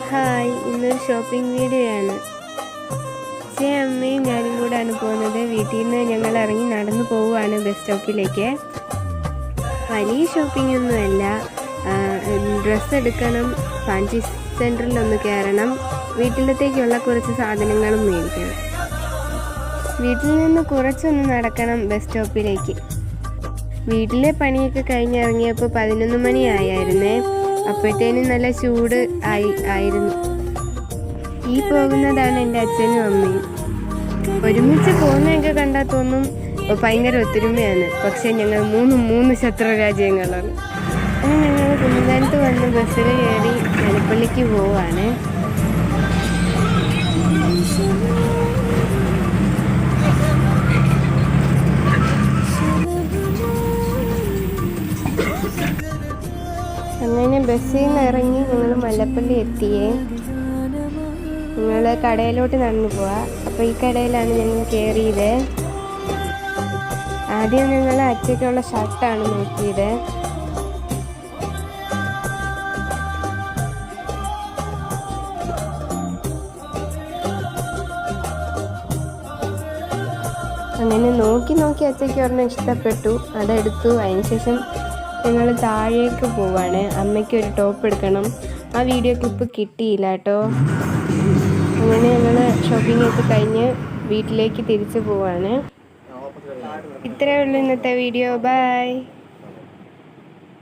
Hi, ഇന്നൊരു shopping video ആണ്. അച്ഛയും അമ്മയും ഞാനും കൂടെയാണ് പോകുന്നത്. വീട്ടിൽ നിന്ന് ഞങ്ങൾ ഇറങ്ങി നടന്നു പോവുകയാണ് ബസ് സ്റ്റോപ്പിലേക്ക്. വലിയ ഷോപ്പിംഗ് ഒന്നുമല്ല, ഡ്രസ്സ് എടുക്കണം, ഫാൻസി സെൻറ്ററിലൊന്ന് കയറണം, വീട്ടിലത്തേക്കുള്ള കുറച്ച് സാധനങ്ങളും മേടിക്കണം. വീട്ടിൽ നിന്ന് കുറച്ചൊന്ന് നടക്കണം ബസ് സ്റ്റോപ്പിലേക്ക്. വീട്ടിലെ പണിയൊക്കെ കഴിഞ്ഞിറങ്ങിയപ്പോൾ 11 മണിയായിരുന്നേ. അപ്പോഴത്തേനും നല്ല ചൂട് ആയിരുന്നു. ഈ പോകുന്നതാണ് എൻ്റെ അച്ഛനും അമ്മയും. ഒരുമിച്ച് പോകുന്നതൊക്കെ കണ്ടാൽ തോന്നും ഭയങ്കര ഒത്തൊരുമയാണ്. പക്ഷെ ഞങ്ങൾ മൂന്ന് ശത്രു രാജ്യങ്ങളാണ്. അങ്ങനെ ഞങ്ങൾ കുന്നന്താനത്ത് വന്ന് ബസ്സിൽ കയറി മലപ്പള്ളിക്ക് പോവാണ്. അങ്ങനെ ബസ്സിൽ നിന്ന് ഇറങ്ങി ഞങ്ങൾ മല്ലപ്പള്ളി എത്തിയേ. ഞങ്ങൾ കടയിലോട്ട് നടന്നു പോവാ. അപ്പോൾ ഈ കടയിലാണ് ഞങ്ങൾ കയറിയത്. ആദ്യം ഞങ്ങൾ അച്ഛയ്ക്കുള്ള ഷർട്ടാണ് നോക്കിയത്. അങ്ങനെ നോക്കി അച്ഛയ്ക്ക് ഒരെണ്ണം ഇഷ്ടപ്പെട്ടു, അതെടുത്തു. അതിനുശേഷം ഞങ്ങൾ താഴേക്ക് പോവാണ്. അമ്മയ്ക്ക് ഒരു ടോപ്പ് എടുക്കണം. ആ വീഡിയോ ക്ലിപ്പ് കിട്ടിയില്ല കേട്ടോ. അങ്ങനെ ഞങ്ങൾ ഷോപ്പിംഗ് ഒക്കെ കഴിഞ്ഞ് വീട്ടിലേക്ക് തിരിച്ചു പോവാണ്. ഇത്രയേ ഉള്ളൂ ഇന്നത്തെ വീഡിയോ. ബൈ.